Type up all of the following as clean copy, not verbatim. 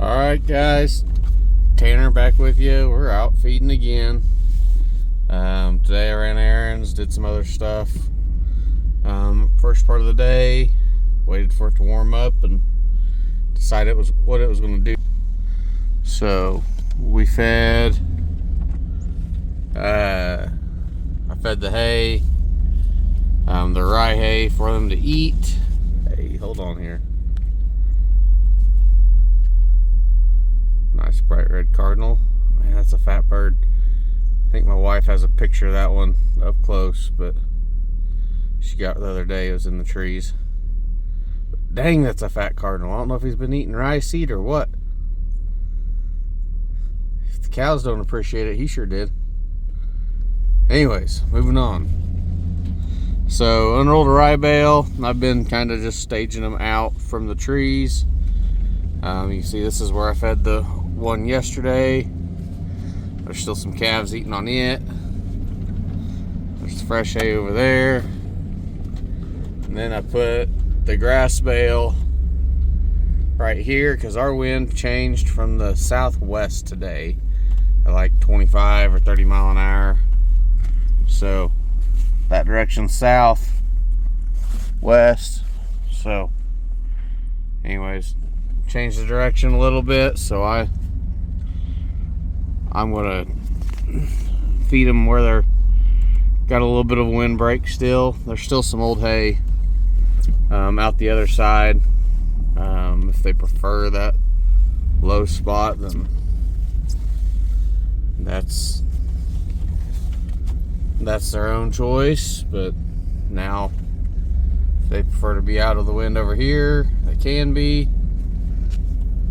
Alright guys, Tanner back with you. We're out feeding again. Today I ran errands, did some other stuff. First part of the day, waited for it to warm up and decided what it was going to do. So we fed, I fed the hay, the rye hay for them to eat. Hey, hold on here. Nice bright red cardinal. Man, that's a fat bird. I think my wife has a picture of that one up close, but she got it the other day. It was in the trees. But dang, that's a fat cardinal. I don't know if he's been eating rye seed or what. If the cows don't appreciate it, he sure did. Anyways, moving on. So, unrolled a rye bale. I've been kind of just staging them out from the trees. You can see this is where I fed the one yesterday. There's still some calves eating on it. There's fresh hay over there. And then I put the grass bale right here because our wind changed from the southwest today at like 25 or 30 mile an hour. So that direction south, west. So anyways, change the direction a little bit, so I'm gonna feed them where they're got a little bit of a windbreak still. There's still some old hay out the other side. If they prefer that low spot, then that's their own choice. But now if they prefer to be out of the wind over here, they can be.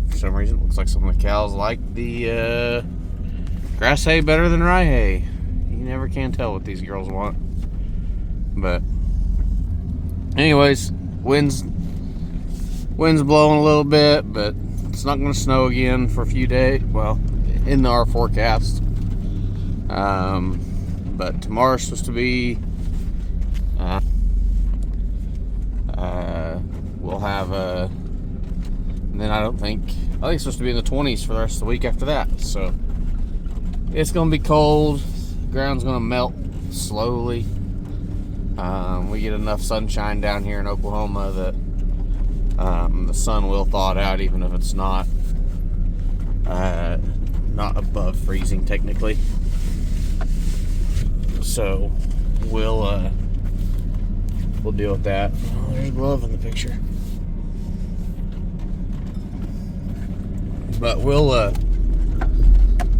For some reason, it looks like some of the cows like the grass hay better than rye hay. You never can tell what these girls want. But anyways, wind's blowing a little bit, but it's not going to snow again for a few days. Well, in our forecast. But tomorrow's supposed to be we'll have a. And then I think it's supposed to be in the 20s for the rest of the week after that. So it's going to be cold. The ground's going to melt slowly. We get enough sunshine down here in Oklahoma that the sun will thaw it out, even if it's not above freezing technically. So we'll deal with that. Oh, there's a glove in the picture. But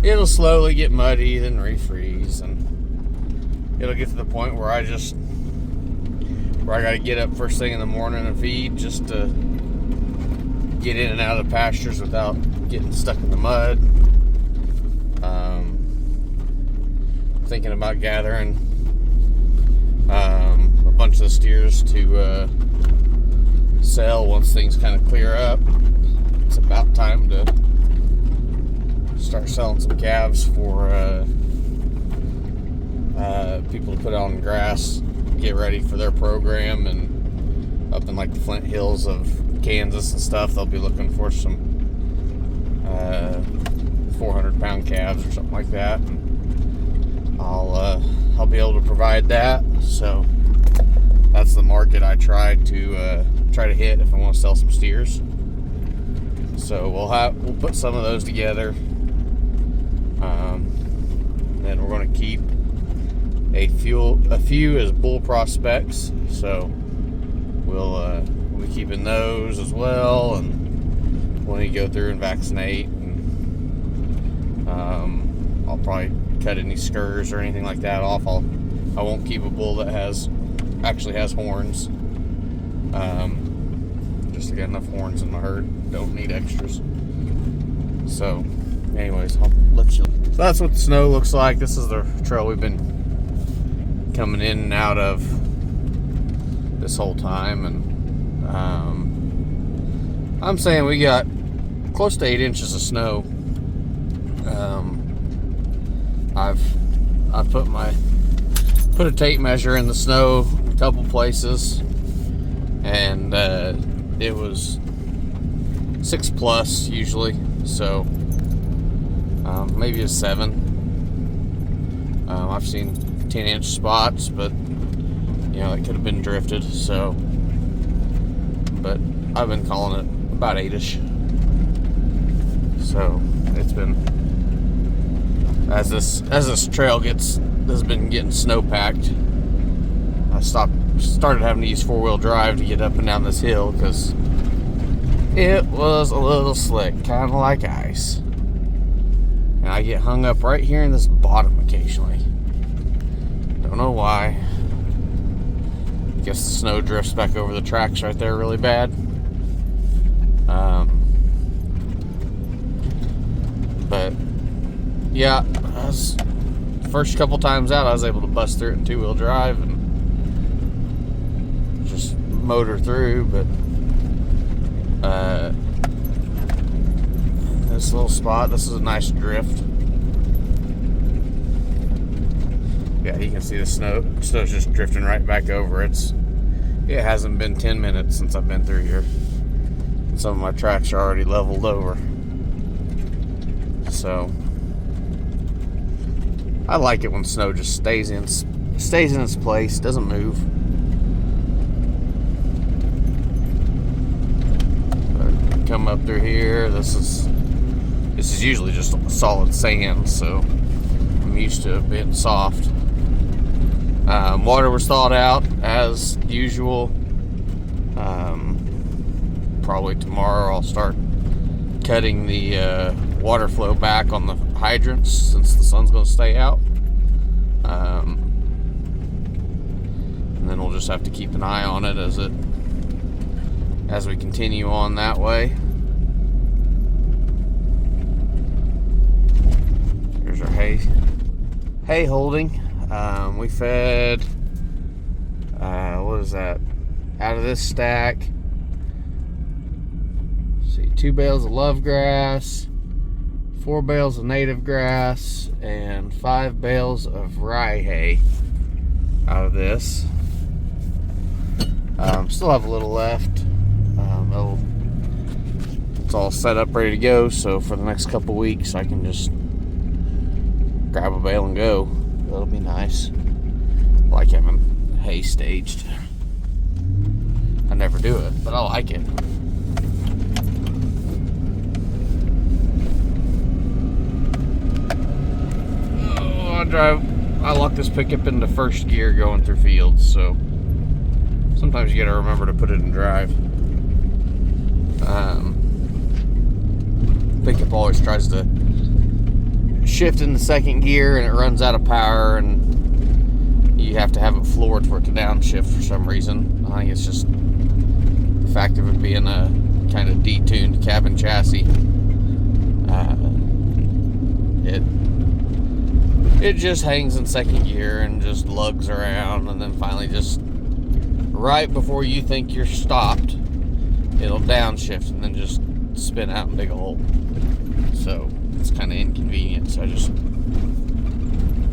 it'll slowly get muddy, then refreeze, and it'll get to the point where I gotta get up first thing in the morning and feed just to get in and out of the pastures without getting stuck in the mud. Thinking about gathering a bunch of the steers to sell once things kind of clear up. It's about time to start selling some calves for people to put on grass, get ready for their program. And up in like the Flint Hills of Kansas and stuff, they'll be looking for some 400-pound calves or something like that. And I'll be able to provide that. So that's the market I try to hit if I want to sell some steers. So we'll put some of those together. Then we're going to keep a few as bull prospects. So we'll be keeping those as well, and we'll need to go through and vaccinate. And I'll probably cut any scurs or anything like that off. I won't keep a bull that actually has horns. Just I got enough horns in my herd. Don't need extras. So anyways, I'll let you. So that's what the snow looks like. This is the trail we've been coming in and out of this whole time, and I'm saying we got close to 8 inches of snow. I've put a tape measure in the snow in a couple places, and it was 6+ usually. So maybe a 7. I've seen 10-inch spots, but it could have been drifted. So, but I've been calling it about 8-ish. So it's been, as this trail has been getting snow packed, I started having to use 4-wheel drive to get up and down this hill because it was a little slick, kind of like ice. And I get hung up right here in this bottom occasionally. Don't know why. Guess the snow drifts back over the tracks right there really bad. But yeah, first couple times out, I was able to bust through it in 2-wheel drive and just motor through. But this little spot, this is a nice drift. Yeah, you can see the snow's just drifting right back over. It hasn't been 10 minutes since I've been through here. Some of my tracks are already leveled over. So I like it when snow just stays in its place, doesn't move. But come up through here. This is usually just solid sand, so I'm used to it being soft. Water was thawed out as usual. Probably tomorrow I'll start cutting the water flow back on the hydrants since the sun's going to stay out. And then we'll just have to keep an eye on it as we continue on that way. Here's our hay holding. We fed, what is that? Out of this stack, see, 2 bales of love grass, 4 bales of native grass, and 5 bales of rye hay out of this. Still have a little left. It's all set up, ready to go. So for the next couple weeks, I can just grab a bale and go. That'll be nice. I like having hay staged. I never do it, but I like it. I lock this pickup into first gear going through fields, so sometimes you gotta remember to put it in drive. Pickup always tries to shift in the second gear and it runs out of power, and you have to have it floored for it to downshift for some reason. I think it's just the fact of it being a kind of detuned cabin chassis. It just hangs in second gear and just lugs around, and then finally just right before you think you're stopped, it'll downshift and then just spin out and dig a hole. So it's kind of inconvenient. So I just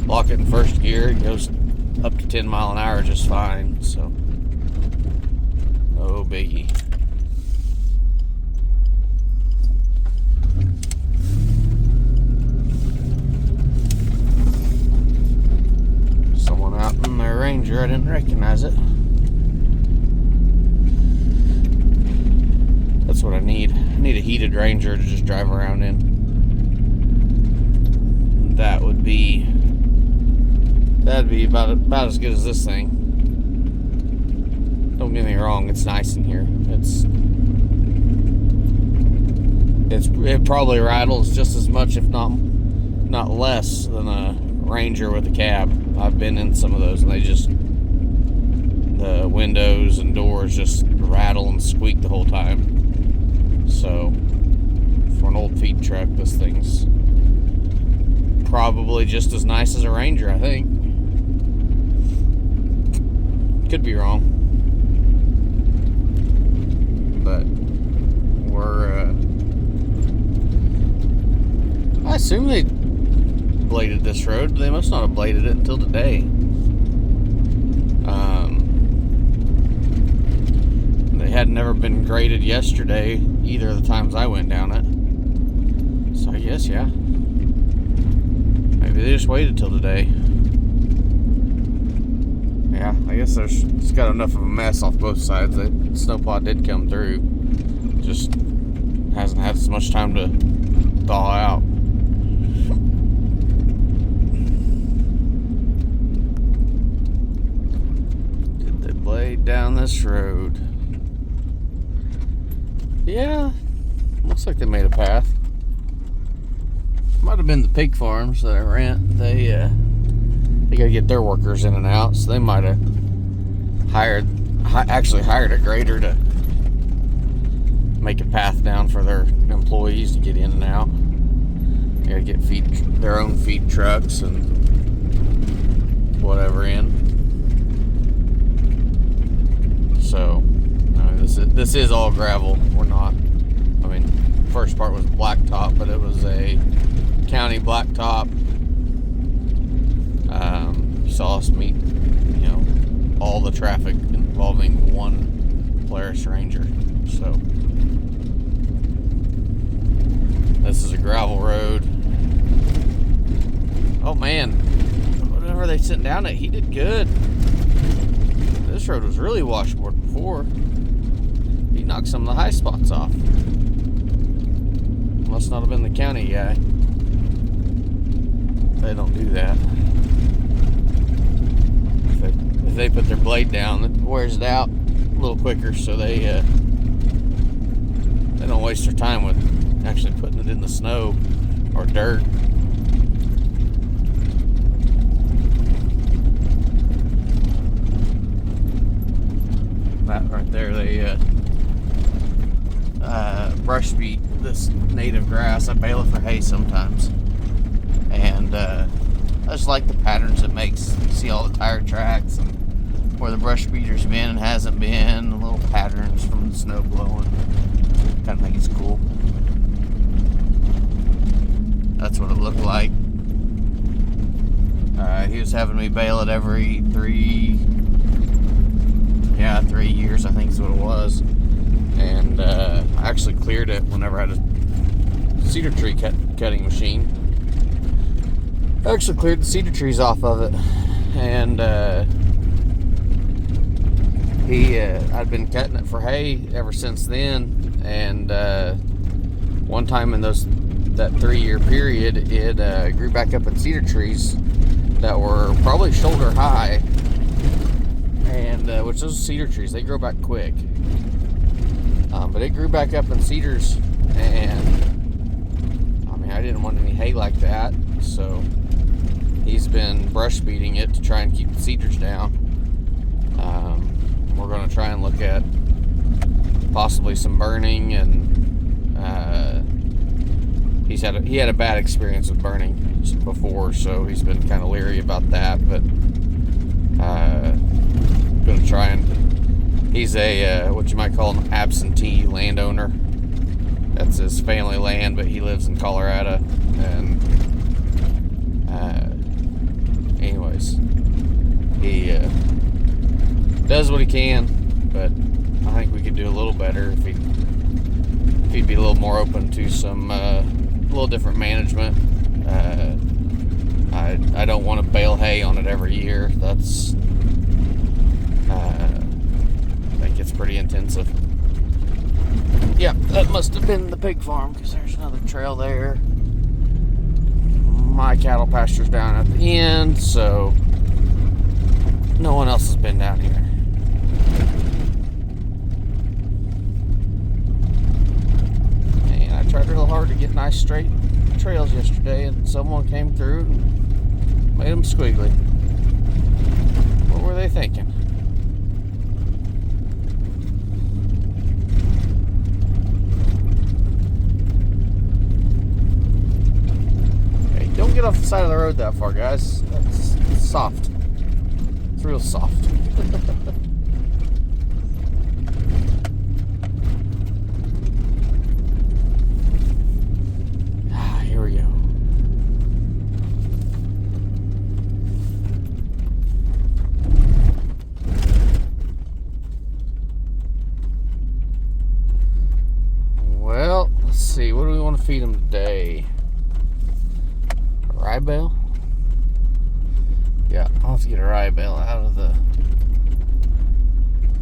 lock it in first gear. It goes up to 10 mile an hour just fine. So no biggie. Someone out in their Ranger, I didn't recognize it. That's what I need. I need a heated Ranger to just drive around in. That'd be about as good as this thing. Don't get me wrong, it's nice in here. It probably rattles just as much, if not less, than a Ranger with a cab. I've been in some of those, and the windows and doors just rattle and squeak the whole time. So for an old feed truck, this thing's probably just as nice as a Ranger, I think. Could be wrong, but I assume they bladed this road. They must not have bladed it until today. They had never been graded yesterday, either of the times I went down it. I guess, yeah. Maybe they just waited till today. Yeah, I guess it's got enough of a mess off both sides. The snowplow did come through. Just hasn't had as much time to thaw out. Did they blade down this road? Yeah, looks like they made a path. Might have been the pig farms that I rent. They gotta get their workers in and out, so they might have actually hired a grader to make a path down for their employees to get in and out. They gotta get their own feed trucks and whatever in. So this is all gravel. We're not. I mean, first part was blacktop, but it was a county blacktop. You saw us meet, all the traffic involving one Polaris Ranger. So this is a gravel road. Oh man, whatever they sent down it, he did good. This road was really washboard before. He knocked some of the high spots off. Must not have been the county guy. They don't do that. If they put their blade down, it wears it out a little quicker, so they don't waste their time with actually putting it in the snow or dirt. That right there, they brush beat this native grass. I bale it for hay sometimes, and I just like the patterns it makes. You see all the tire tracks and where the brush beater's been and hasn't been, the little patterns from the snow blowing. Kind of think it's cool. That's what it looked like. He was having me bale it every 3 years, I think is what it was. And I actually cleared it whenever I had a cedar tree cutting machine. I actually cleared the cedar trees off of it. And I'd been cutting it for hay ever since then. And one time in that 3-year period, it grew back up in cedar trees that were probably shoulder high. And which those cedar trees, they grow back quick. But it grew back up in cedars, and I mean, I didn't want any hay like that, so he's been brush beating it to try and keep the cedars down. We're going to try and look at possibly some burning, and he had a bad experience with burning before, so he's been kind of leery about that. But going to try and. He's a, what you might call an absentee landowner. That's his family land, but he lives in Colorado. And, anyways, he does what he can, but I think we could do a little better if he'd be a little more open to some, little different management. I don't want to bale hay on it every year. That's, it's pretty intensive. Yeah, that must have been the pig farm, because there's another trail there. My cattle pasture's down at the end, so no one else has been down here. And I tried real hard to get nice straight trails yesterday, and someone came through and made them squiggly. What were they thinking? Don't get off the side of the road that far, guys. That's soft. It's real soft. Here we go. Well, let's see. What do we want to feed them today? rye bale? Yeah, I'll have to get a rye bale out of the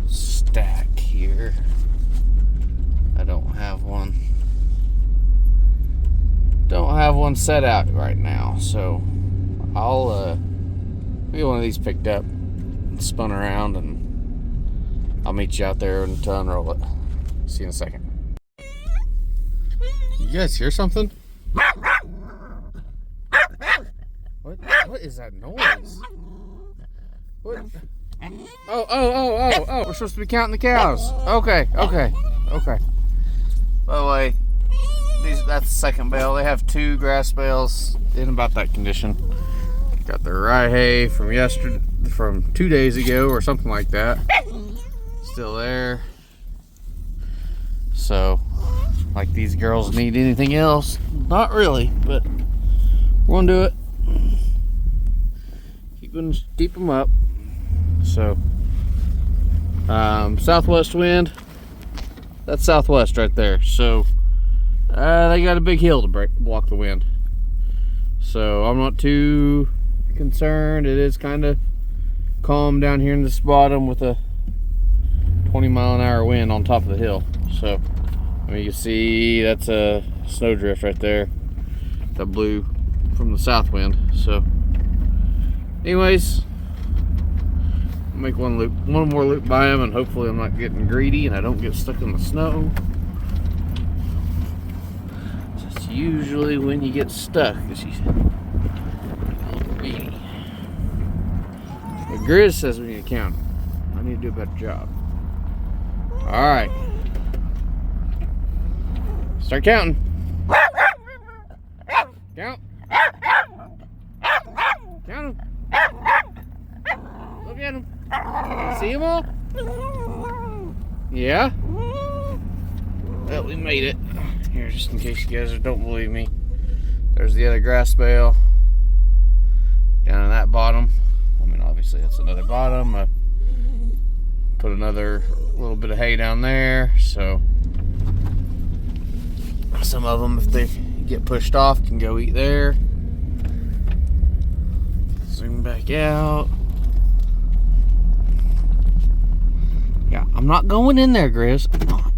stack here. I don't have one. Don't have one set out right now, so I'll get one of these picked up and spun around, and I'll meet you out there to unroll it. See you in a second. You guys hear something? What is that noise? What? Oh. We're supposed to be counting the cows. Okay. By the way, that's the second bale. They have 2 grass bales in about that condition. Got the rye hay from 2 days ago or something like that. Still there. So, like these girls need anything else? Not really, but we're gonna do it. Keep them up. So, southwest wind. That's southwest right there. So, they got a big hill to block the wind. So I'm not too concerned. It is kind of calm down here in this bottom with a 20-mile-an-hour wind on top of the hill. So, I mean, you can see that's a snowdrift right there that blew from the south wind. So, anyways, I'll make one more loop by him, and hopefully I'm not getting greedy and I don't get stuck in the snow. That's usually when you get stuck, because you get greedy. But Grizz says we need to count. I need to do a better job. Alright. Start counting. Count. Count them. Look at them. See them all? Yeah? Well, we made it. Here, just in case you guys don't believe me. There's the other grass bale. Down in that bottom. I mean, obviously that's another bottom. Put another little bit of hay down there. So, some of them, if they get pushed off, can go eat there. Zoom back out. Yeah, I'm not going in there, Grizz. I'm not.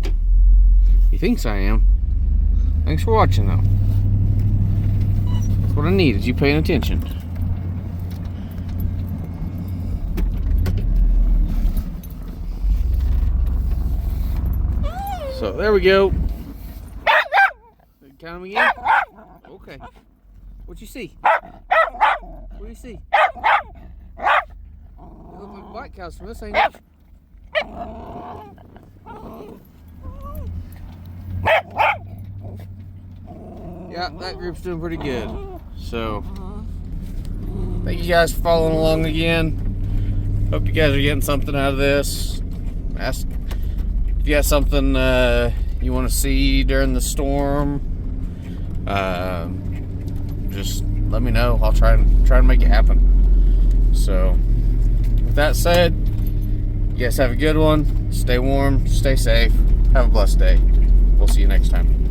He thinks I am. Thanks for watching, though. That's what I need, is you paying attention. So, there we go. Count them again? Okay. What you see? What do you see? They look like black cows from this angle. Yeah, that group's doing pretty good. So, thank you guys for following along again. Hope you guys are getting something out of this. Ask if you got something you want to see during the storm. Just let me know. I'll try and make it happen. So, with that said, you guys have a good one. Stay warm, stay safe. Have a blessed day. We'll see you next time.